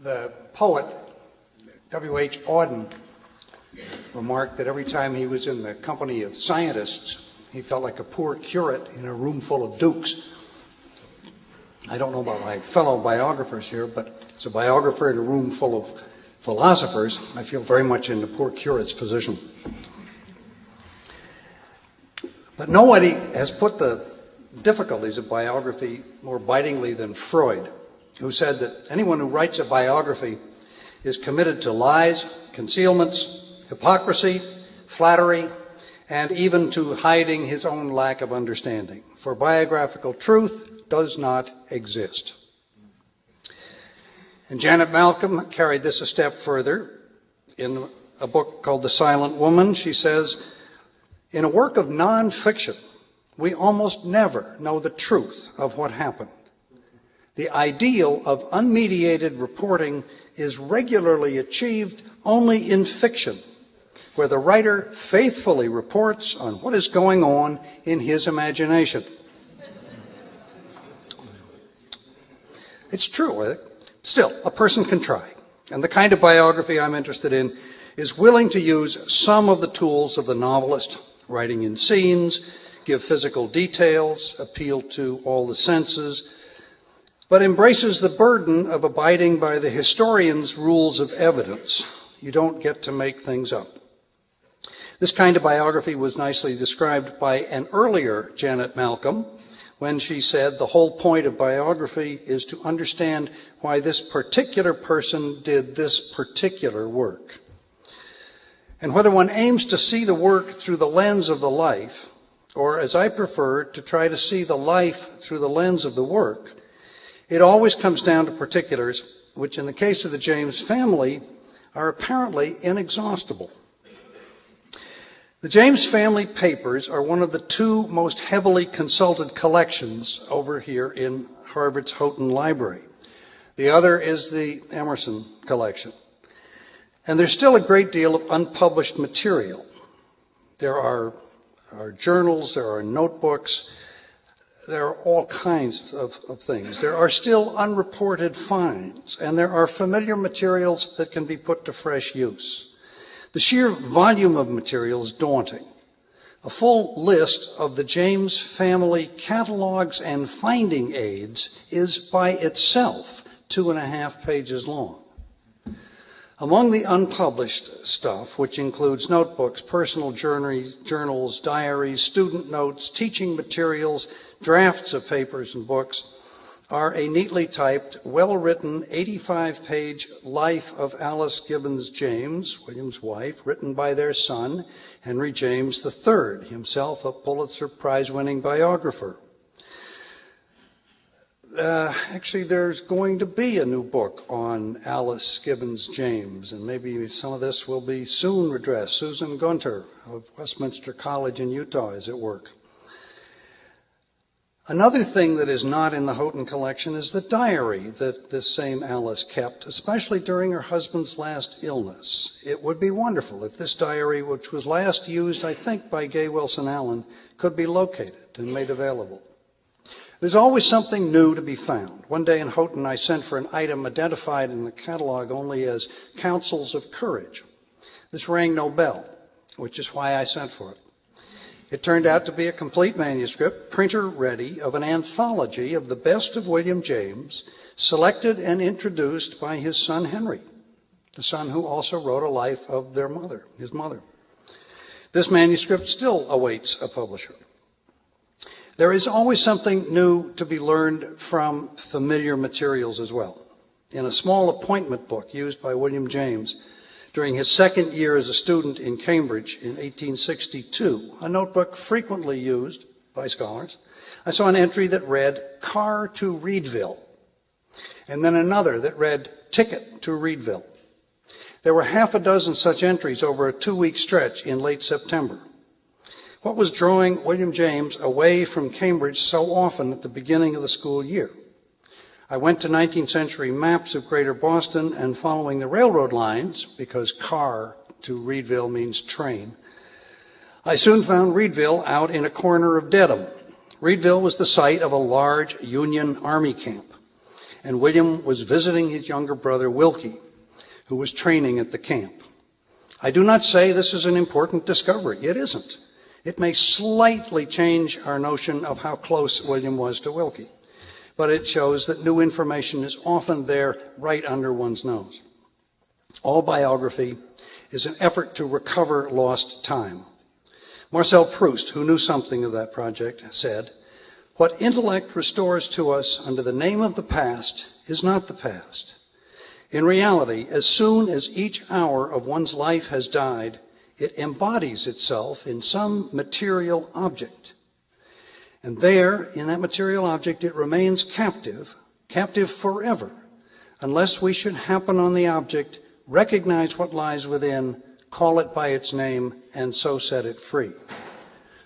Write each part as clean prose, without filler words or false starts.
The poet W.H. Auden remarked that every time he was in the company of scientists, he felt like a poor curate in a room full of dukes. I don't know about my fellow biographers here, but as a biographer in a room full of philosophers, I feel very much in the poor curate's position. But nobody has put the difficulties of biography more bitingly than Freud, who said that anyone who writes a biography is committed to lies, concealments, hypocrisy, flattery, and even to hiding his own lack of understanding. For biographical truth does not exist. And Janet Malcolm carried this a step further. In a book called The Silent Woman, she says, "In a work of non-fiction, we almost never know the truth of what happened. The ideal of unmediated reporting is regularly achieved only in fiction, where the writer faithfully reports on what is going on in his imagination." It's true, I think. Still, a person can try. And the kind of biography I'm interested in is willing to use some of the tools of the novelist, writing in scenes, give physical details, appeal to all the senses, but embraces the burden of abiding by the historian's rules of evidence. You don't get to make things up. This kind of biography was nicely described by an earlier Janet Malcolm when she said the whole point of biography is to understand why this particular person did this particular work. And whether one aims to see the work through the lens of the life, or as I prefer, to try to see the life through the lens of the work, it always comes down to particulars, which in the case of the James family are apparently inexhaustible. The James family papers are one of the two most heavily consulted collections over here in Harvard's Houghton Library. The other is the Emerson collection. And there's still a great deal of unpublished material. There are journals, there are notebooks, there are all kinds of things. There are still unreported finds, and there are familiar materials that can be put to fresh use. The sheer volume of material is daunting. A full list of the James family catalogs and finding aids is by itself 2.5 pages long. Among the unpublished stuff, which includes notebooks, personal journals, diaries, student notes, teaching materials, drafts of papers and books, are a neatly typed, well-written 85-page life of Alice Gibbons James, William's wife, written by their son, Henry James III, himself a Pulitzer Prize-winning biographer. Actually, there's going to be a new book on Alice Gibbons James, and maybe some of this will be soon addressed. Susan Gunter of Westminster College in Utah is at work. Another thing that is not in the Houghton collection is the diary that this same Alice kept, especially during her husband's last illness. It would be wonderful if this diary, which was last used, I think, by Gay Wilson Allen, could be located and made available. There's always something new to be found. One day in Houghton, I sent for an item identified in the catalog only as Counsels of Courage. This rang no bell, which is why I sent for it. It turned out to be a complete manuscript, printer-ready, of an anthology of the best of William James, selected and introduced by his son Henry, the son who also wrote a life of their mother, his mother. This manuscript still awaits a publisher. There is always something new to be learned from familiar materials as well. In a small appointment book used by William James during his second year as a student in Cambridge in 1862, a notebook frequently used by scholars, I saw an entry that read, "Car to Reedville," and then another that read, "Ticket to Reedville." There were half a dozen such entries over a 2-week stretch in late September. What was drawing William James away from Cambridge so often at the beginning of the school year? I went to 19th century maps of Greater Boston, and following the railroad lines, because car to Reedville means train, I soon found Reedville out in a corner of Dedham. Reedville was the site of a large Union Army camp. and William was visiting his younger brother Wilkie, who was training at the camp. I do not say this is an important discovery. It isn't. It may slightly change our notion of how close William was to Wilkie, but it shows that new information is often there right under one's nose. All biography is an effort to recover lost time. Marcel Proust, who knew something of that project, said, "What intellect restores to us under the name of the past is not the past. In reality, as soon as each hour of one's life has died, it embodies itself in some material object. And there, in that material object, it remains captive forever, unless we should happen on the object, recognize what lies within, call it by its name, and so set it free."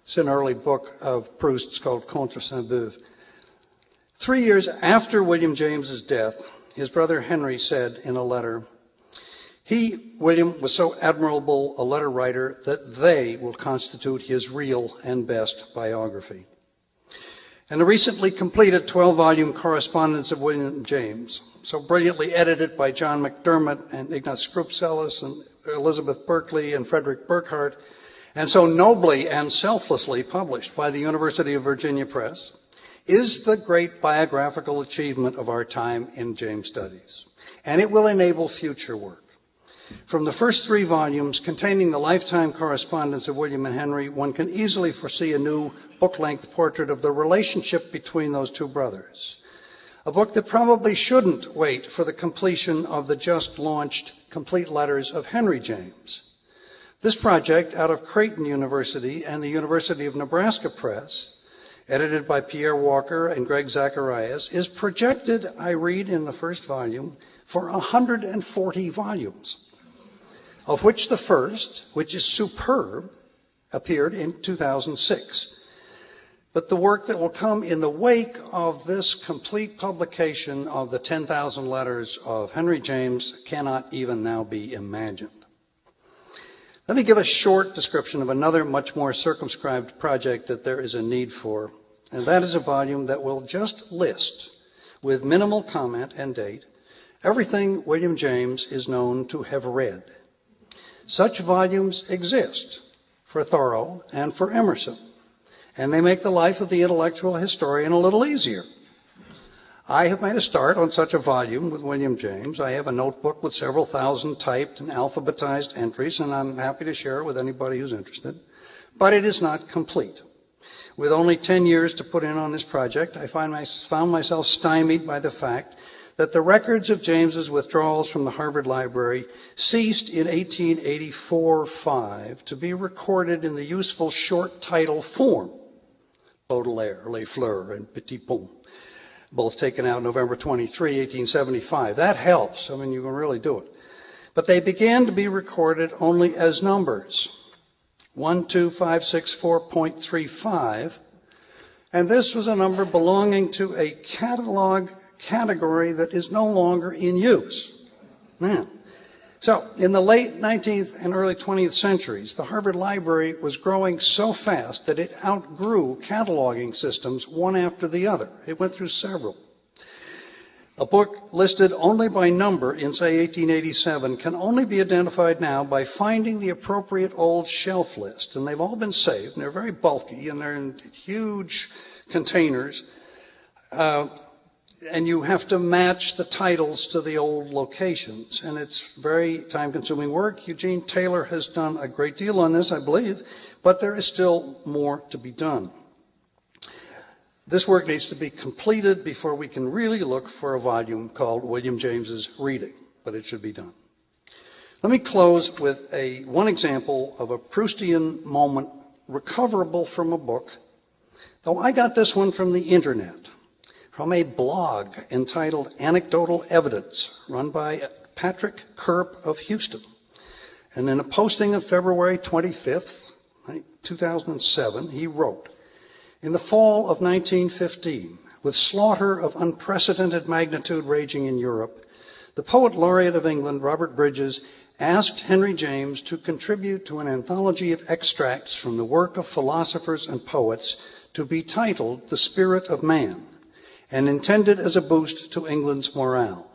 It's an early book of Proust's called Contre Saint-Beuve. 3 years after William James's death, his brother Henry said in a letter, William, was so admirable a letter writer that they will constitute his real and best biography. And the recently completed 12-volume correspondence of William James, so brilliantly edited by John McDermott and Ignaz Skrupselis and Elizabeth Berkley and Frederick Burkhardt, and so nobly and selflessly published by the University of Virginia Press, is the great biographical achievement of our time in James studies. And it will enable future work. From the first 3 volumes containing the lifetime correspondence of William and Henry, one can easily foresee a new book-length portrait of the relationship between those two brothers. A book that probably shouldn't wait for the completion of the just-launched Complete Letters of Henry James. This project, out of Creighton University and the University of Nebraska Press, edited by Pierre Walker and Greg Zacharias, is projected, I read in the first volume, for 140 volumes, of which the first, which is superb, appeared in 2006. But the work that will come in the wake of this complete publication of the 10,000 letters of Henry James cannot even now be imagined. Let me give a short description of another much more circumscribed project that there is a need for, and that is a volume that will just list, with minimal comment and date, everything William James is known to have read. Such volumes exist for Thoreau and for Emerson, and they make the life of the intellectual historian a little easier. I have made a start on such a volume with William James. I have a notebook with several thousand typed and alphabetized entries, and I'm happy to share it with anybody who's interested. But it is not complete. With only 10 years to put in on this project, I found myself stymied by the fact that the records of James's withdrawals from the Harvard Library ceased in 1884-5 to be recorded in the useful short title form. Baudelaire, Les Fleurs, and Petit Pont, both taken out November 23, 1875. That helps. I mean, you can really do it. But they began to be recorded only as numbers. 12564.35. And this was a number belonging to a catalog category that is no longer in use. Man. So, in the late 19th and early 20th centuries, the Harvard Library was growing so fast that it outgrew cataloging systems one after the other. It went through several. A book listed only by number in, say, 1887 can only be identified now by finding the appropriate old shelf list. And they've all been saved, and they're very bulky, and they're in huge containers. And you have to match the titles to the old locations. And it's very time-consuming work. Eugene Taylor has done a great deal on this, I believe, but there is still more to be done. This work needs to be completed before we can really look for a volume called William James's Reading, but it should be done. Let me close with one example of a Proustian moment recoverable from a book, though I got this one from the internet, from a blog entitled Anecdotal Evidence, run by Patrick Kerp of Houston. And in a posting of February 25th, 2007, he wrote, "In the fall of 1915, with slaughter of unprecedented magnitude raging in Europe, the poet laureate of England, Robert Bridges, asked Henry James to contribute to an anthology of extracts from the work of philosophers and poets to be titled The Spirit of Man, and intended as a boost to England's morale.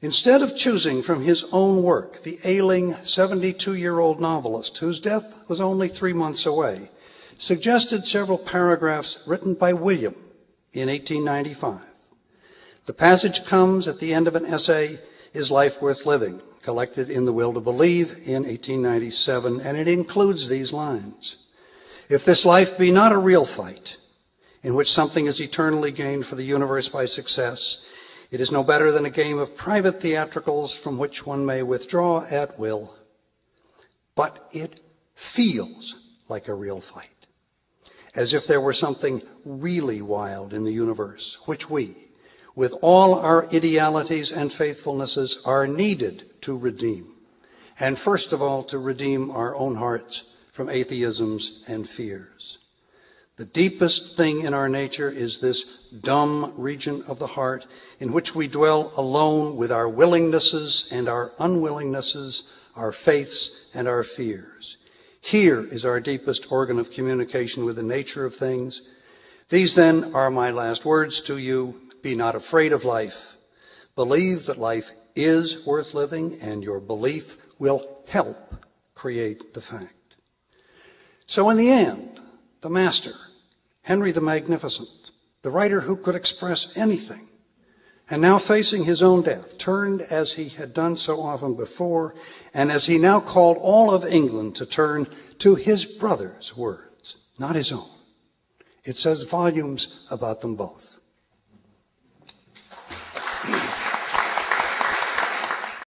Instead of choosing from his own work the ailing 72-year-old novelist, whose death was only 3 months away, suggested several paragraphs written by William in 1895. The passage comes at the end of an essay, Is Life Worth Living?, collected in The Will to Believe in 1897, and it includes these lines. If this life be not a real fight, in which something is eternally gained for the universe by success, it is no better than a game of private theatricals from which one may withdraw at will. But it feels like a real fight, as if there were something really wild in the universe, which we, with all our idealities and faithfulnesses, are needed to redeem. And first of all, to redeem our own hearts from atheisms and fears. The deepest thing in our nature is this dumb region of the heart in which we dwell alone with our willingnesses and our unwillingnesses, our faiths and our fears. Here is our deepest organ of communication with the nature of things. These then are my last words to you. Be not afraid of life. Believe that life is worth living, and your belief will help create the fact. So in the end, the master, Henry the Magnificent, the writer who could express anything, and now facing his own death, turned as he had done so often before, and as he now called all of England to turn to his brother's words, not his own. It says volumes about them both.